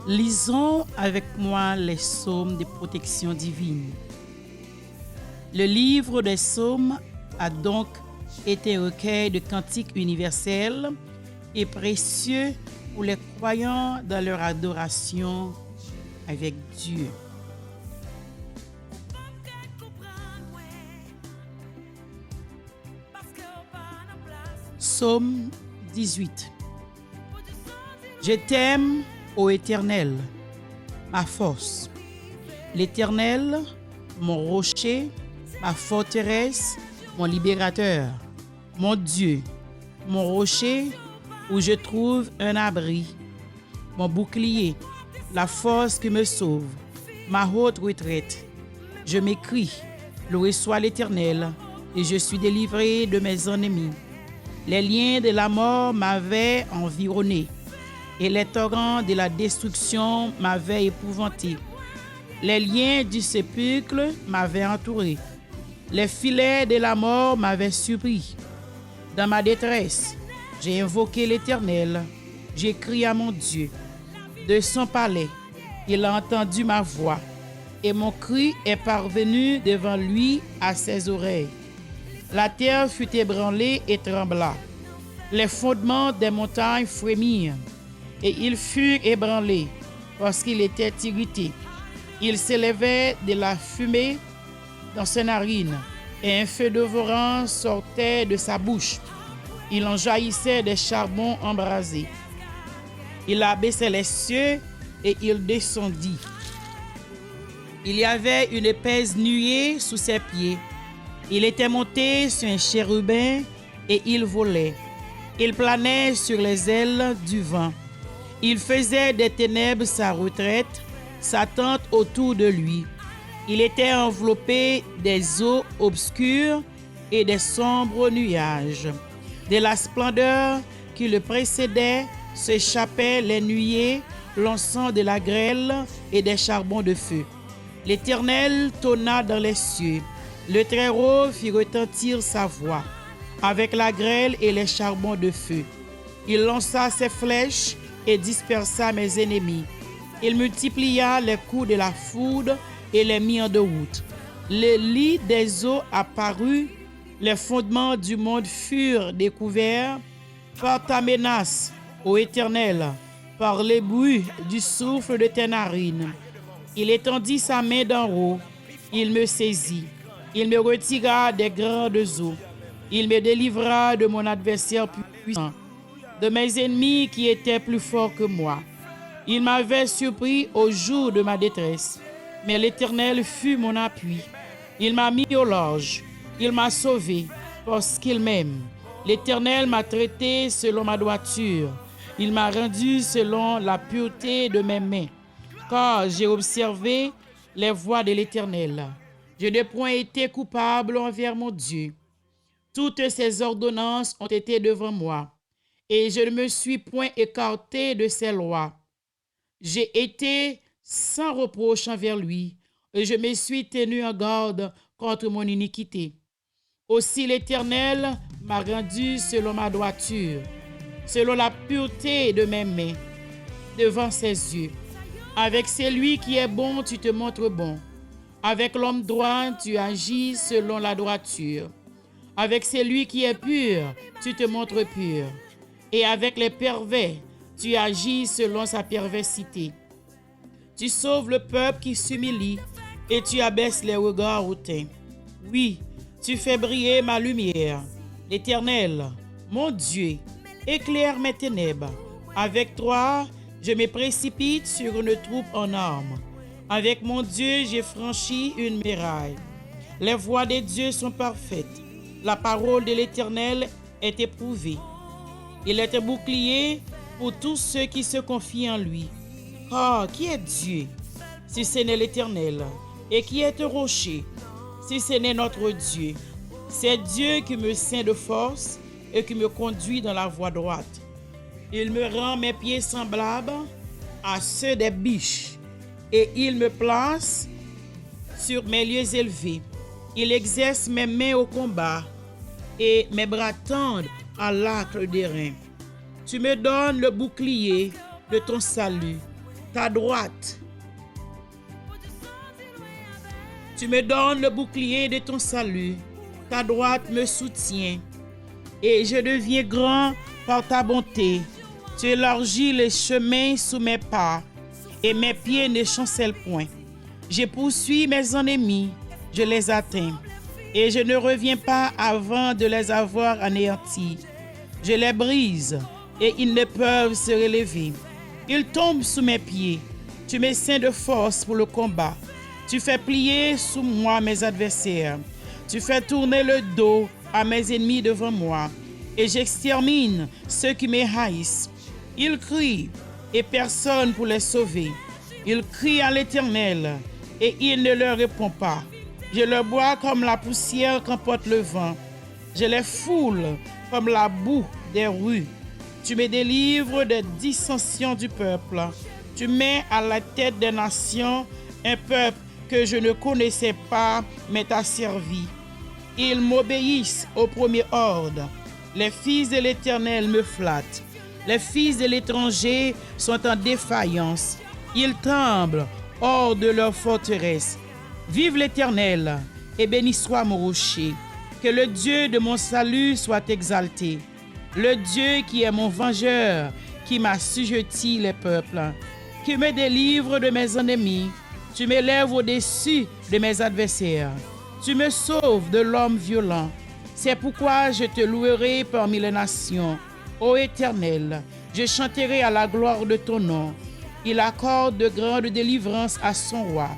Lisons avec moi les psaumes de protection divine. Le livre des psaumes a donc été un recueil de cantiques universels et précieux pour les croyants dans leur adoration avec Dieu. Psaume 18. Je t'aime, ô Éternel, ma force. L'Éternel, mon rocher, ma forteresse, mon libérateur, mon Dieu, mon rocher où je trouve un abri, mon bouclier, la force qui me sauve, ma haute retraite. Je m'écrie, loué soit l'Éternel, et je suis délivré de mes ennemis. Les liens de la mort m'avaient environné, et les torrents de la destruction m'avaient épouvanté. Les liens du sépulcre m'avaient entouré. Les filets de la mort m'avaient surpris. Dans ma détresse, j'ai invoqué l'Éternel. J'ai crié à mon Dieu. De son palais, il a entendu ma voix, et mon cri est parvenu devant lui à ses oreilles. La terre fut ébranlée et trembla. Les fondements des montagnes frémirent, et ils furent ébranlés parce qu'il était irrité. Il s'élevait de la fumée dans ses narines, et un feu dévorant sortait de sa bouche. Il en jaillissait des charbons embrasés. Il abaissait les cieux et il descendit. Il y avait une épaisse nuée sous ses pieds. Il était monté sur un chérubin et il volait. Il planait sur les ailes du vent. Il faisait des ténèbres sa retraite, sa tente autour de lui. Il était enveloppé des eaux obscures et des sombres nuages. De la splendeur qui le précédait s'échappaient les nuées, l'encens de la grêle et des charbons de feu. L'Éternel tonna dans les cieux. Le Très-Haut fit retentir sa voix avec la grêle et les charbons de feu. Il lança ses flèches et dispersa mes ennemis. Il multiplia les coups de la foudre et les mit en déroute. Le lit des eaux apparut, les fondements du monde furent découverts par ta menace, ô Éternel, par les bruits du souffle de tes narines. Il étendit sa main d'en haut, il me saisit, il me retira des grandes eaux, il me délivra de mon adversaire puissant, de mes ennemis qui étaient plus forts que moi. Il m'avait surpris au jour de ma détresse, mais l'Éternel fut mon appui. Il m'a mis au large, il m'a sauvé parce qu'il m'aime. L'Éternel m'a traité selon ma droiture, il m'a rendu selon la pureté de mes mains, car j'ai observé les voies de l'Éternel. Je n'ai point été coupable envers mon Dieu. Toutes ses ordonnances ont été devant moi, et je ne me suis point écarté de ses lois. J'ai été sans reproche envers lui, et je me suis tenu en garde contre mon iniquité. Aussi l'Éternel m'a rendu selon ma droiture, selon la pureté de mes mains, devant ses yeux. Avec celui qui est bon, tu te montres bon. Avec l'homme droit, tu agis selon la droiture. Avec celui qui est pur, tu te montres pur. Et avec les pervers, tu agis selon sa perversité. Tu sauves le peuple qui s'humilie et tu abaisses les regards hautains. Oui, tu fais briller ma lumière. L'Éternel, mon Dieu, éclaire mes ténèbres. Avec toi, je me précipite sur une troupe en armes. Avec mon Dieu, j'ai franchi une muraille. Les voies de Dieu sont parfaites. La parole de l'Éternel est éprouvée. Il est un bouclier pour tous ceux qui se confient en lui. Car qui est Dieu, si ce n'est l'Éternel? Et qui est un rocher, si ce n'est notre Dieu? C'est Dieu qui me ceint de force et qui me conduit dans la voie droite. Il me rend mes pieds semblables à ceux des biches, et il me place sur mes lieux élevés. Il exerce mes mains au combat, et mes bras tendent à l'arc des reins. Tu me donnes le bouclier de ton salut. ta droite. Tu me donnes le bouclier de ton salut. Ta droite me soutient. Et je deviens grand par ta bonté. Tu élargis les chemins sous mes pas. Et mes pieds ne chancellent point. Je poursuis mes ennemis. Je les atteins. Et je ne reviens pas avant de les avoir anéantis. Je les brise. Et ils ne peuvent se relever. Ils tombent sous mes pieds. Tu me ceins de force pour le combat. Tu fais plier sous moi mes adversaires. Tu fais tourner le dos à mes ennemis devant moi. Et j'extermine ceux qui me haïssent. Ils crient et personne pour les sauver. Ils crient à l'Éternel et il ne leur répond pas. Je leur bois comme la poussière qu'emporte le vent. Je les foule comme la boue des rues. Tu me délivres des dissensions du peuple. Tu mets à la tête des nations un peuple que je ne connaissais pas, mais t'a servi. Ils m'obéissent au premier ordre. Les fils de l'Éternel me flattent. Les fils de l'étranger sont en défaillance. Ils tremblent hors de leur forteresse. Vive l'Éternel, et béni soit mon rocher. Que le Dieu de mon salut soit exalté. Le Dieu qui est mon vengeur, qui m'a assujetti les peuples, qui me délivre de mes ennemis. Tu m'élèves au-dessus de mes adversaires. Tu me sauves de l'homme violent. C'est pourquoi je te louerai parmi les nations. Ô Éternel, je chanterai à la gloire de ton nom. Il accorde de grandes délivrances à son roi.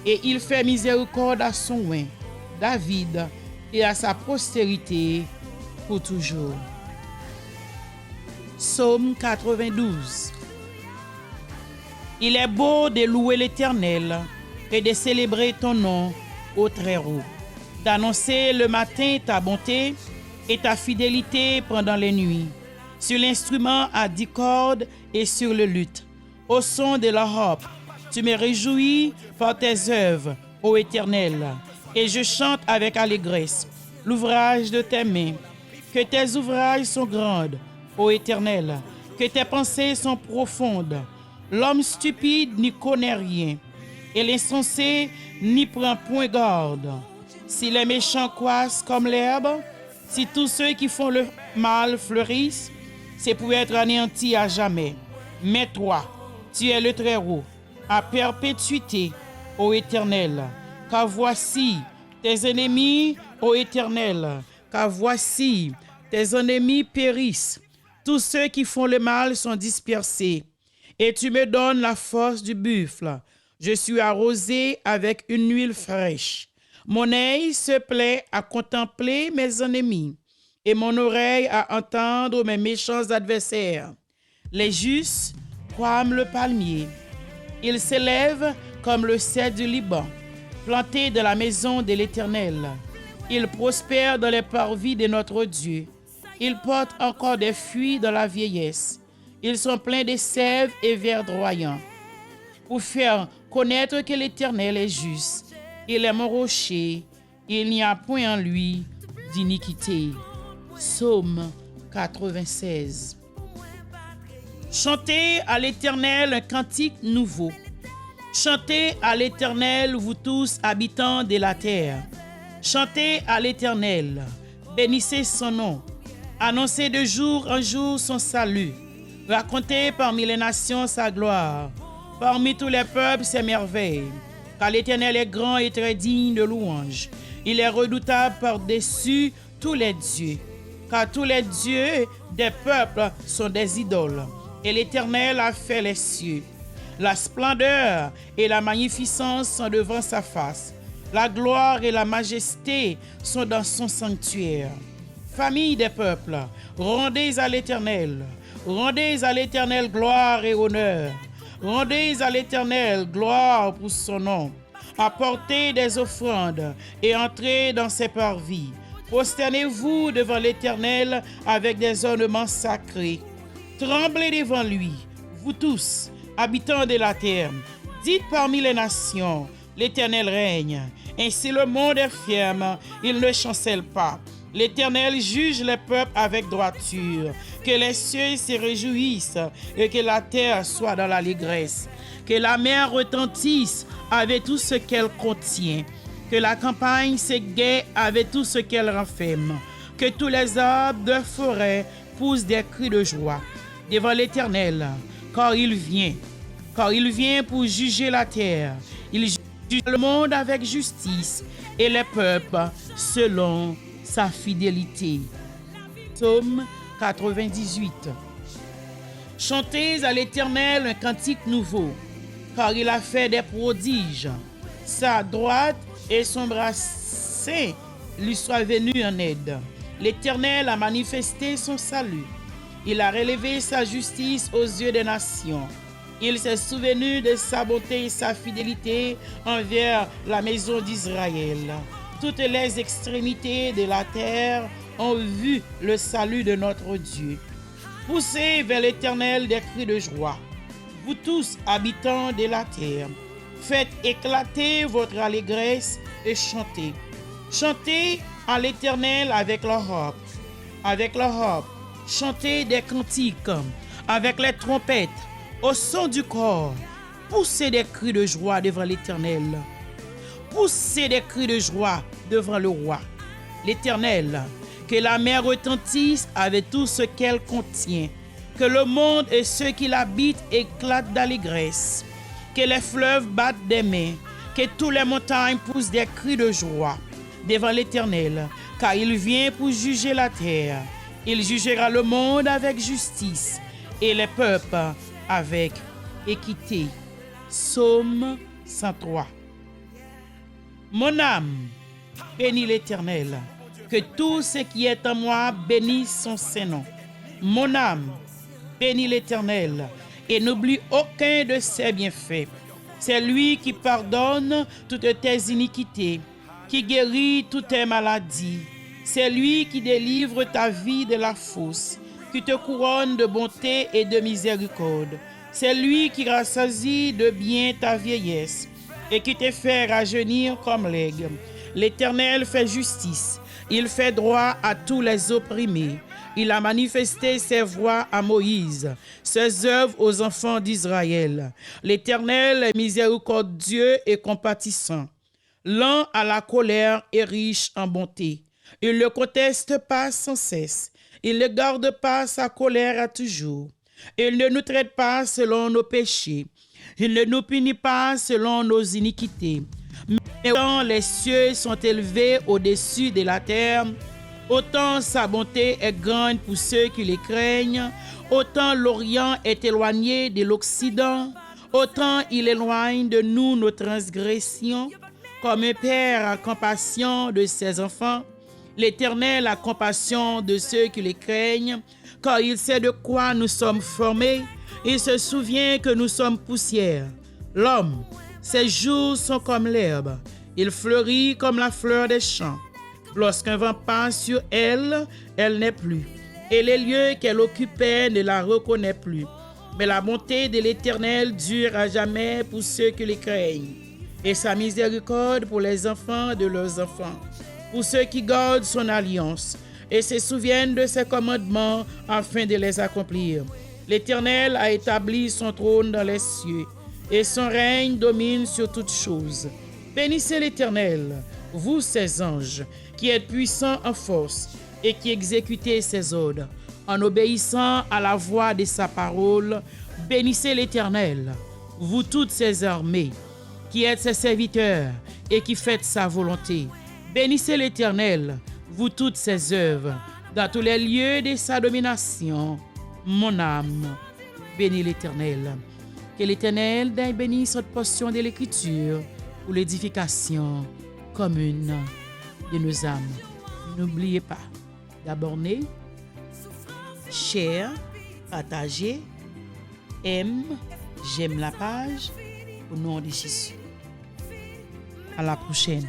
Et il fait miséricorde à son oint, David, et à sa postérité pour toujours. Psaume 92. Il est beau de louer l'Éternel et de célébrer ton nom au Très-Haut, d'annoncer le matin ta bonté et ta fidélité pendant les nuits, sur l'instrument à 10 cordes et sur le luth, au son de la harpe. Tu me réjouis par tes œuvres, ô Éternel, et je chante avec allégresse l'ouvrage de tes mains. Que tes ouvrages sont grandes, ô Éternel, que tes pensées sont profondes. L'homme stupide n'y connaît rien, et l'insensé n'y prend point garde. Si les méchants croissent comme l'herbe, si tous ceux qui font le mal fleurissent, c'est pour être anéantis à jamais. Mais toi, tu es le Très-Haut, à perpétuité, ô Éternel, car voici tes ennemis, ô Éternel, car voici tes ennemis périssent. Tous ceux qui font le mal sont dispersés. Et tu me donnes la force du buffle. Je suis arrosé avec une huile fraîche. Mon œil se plaît à contempler mes ennemis et mon oreille à entendre mes méchants adversaires. Les justes croiment le palmier. Ils s'élèvent comme le cèdre du Liban, plantés de la maison de l'Éternel. Ils prospèrent dans les parvis de notre Dieu. Ils portent encore des fruits dans la vieillesse. Ils sont pleins de sève et verdoyants. Pour faire connaître que l'Éternel est juste, il est mon rocher, il n'y a point en lui d'iniquité. Psaume 96. Chantez à l'Éternel un cantique nouveau. Chantez à l'Éternel, vous tous habitants de la terre. Chantez à l'Éternel, bénissez son nom. Annoncez de jour en jour son salut. Racontez parmi les nations sa gloire, parmi tous les peuples ses merveilles. Car l'Éternel est grand et très digne de louange. Il est redoutable par-dessus tous les dieux. Car tous les dieux des peuples sont des idoles. Et l'Éternel a fait les cieux. La splendeur et la magnificence sont devant sa face. La gloire et la majesté sont dans son sanctuaire. Famille des peuples, rendez à l'Éternel. Rendez à l'Éternel gloire et honneur. Rendez à l'Éternel gloire pour son nom. Apportez des offrandes et entrez dans ses parvis. Prosternez-vous devant l'Éternel avec des ornements sacrés. Tremblez devant lui, vous tous, habitants de la terre. Dites parmi les nations, l'Éternel règne. Ainsi le monde est ferme, il ne chancelle pas. L'Éternel juge les peuples avec droiture. Que les cieux se réjouissent et que la terre soit dans l'allégresse. que la mer retentisse avec tout ce qu'elle contient, que la campagne s'égaie avec tout ce qu'elle renferme, que tous les arbres de forêt poussent des cris de joie devant l'Éternel, car il vient pour juger la terre. Il juge le monde avec justice et les peuples selon sa fidélité. Psaume 98. Chantez à l'Éternel un cantique nouveau, car il a fait des prodiges. Sa droite et son bras saint lui soient venus en aide. L'Éternel a manifesté son salut. Il a relevé sa justice aux yeux des nations. Il s'est souvenu de sa bonté et sa fidélité envers la maison d'Israël. Toutes les extrémités de la terre ont vu le salut de notre Dieu. Poussez vers l'Éternel des cris de joie, vous tous habitants de la terre. Faites éclater votre allégresse et chantez. Chantez à l'Éternel avec la harpe. Avec la harpe, chantez des cantiques avec les trompettes, au son du corps. Poussez des cris de joie devant l'Éternel. Poussez des cris de joie devant le roi. L'Éternel, que la mer retentisse avec tout ce qu'elle contient, que le monde et ceux qui l'habitent éclatent d'allégresse, que les fleuves battent des mains, que toutes les montagnes poussent des cris de joie devant l'Éternel, car il vient pour juger la terre. Il jugera le monde avec justice et les peuples avec équité. Psaume 103. Mon âme, bénis l'Éternel, que tout ce qui est en moi bénisse son Saint-Nom. Mon âme, bénis l'Éternel, et n'oublie aucun de ses bienfaits. C'est lui qui pardonne toutes tes iniquités, qui guérit toutes tes maladies. C'est lui qui délivre ta vie de la fosse, qui te couronne de bonté et de miséricorde. C'est lui qui rassasie de bien ta vieillesse et qui te fait rajeunir comme l'aigle. L'Éternel fait justice, il fait droit à tous les opprimés. Il a manifesté ses voies à Moïse, ses œuvres aux enfants d'Israël. L'Éternel est miséricordieux et compatissant, lent à la colère et riche en bonté. Il ne conteste pas sans cesse. Il ne garde pas sa colère à toujours. Il ne nous traite pas selon nos péchés. Il ne nous punit pas selon nos iniquités. Mais autant les cieux sont élevés au-dessus de la terre, autant sa bonté est grande pour ceux qui les craignent, autant l'Orient est éloigné de l'Occident, autant il éloigne de nous nos transgressions. Comme un père a compassion de ses enfants, l'Éternel a compassion de ceux qui les craignent, car il sait de quoi nous sommes formés. Il se souvient que nous sommes poussière. L'homme, ses jours sont comme l'herbe. Il fleurit comme la fleur des champs. Lorsqu'un vent passe sur elle, elle n'est plus, et les lieux qu'elle occupait ne la reconnaît plus. Mais la bonté de l'Éternel dure à jamais pour ceux qui les craignent, et sa miséricorde pour les enfants de leurs enfants, pour ceux qui gardent son alliance et se souviennent de ses commandements afin de les accomplir. L'Éternel a établi son trône dans les cieux, et son règne domine sur toutes choses. Bénissez l'Éternel, vous ses anges, qui êtes puissants en force et qui exécutez ses ordres, en obéissant à la voix de sa parole. Bénissez l'Éternel, vous toutes ses armées, qui êtes ses serviteurs et qui faites sa volonté. Bénissez l'Éternel, vous toutes ses œuvres, dans tous les lieux de sa domination. Mon âme, bénis l'Éternel. Que l'Éternel daigne bénir cette portion de l'Écriture pour l'édification commune de nos âmes. N'oubliez pas d'abonner, share, partager, j'aime la page au nom de Jésus. À la prochaine.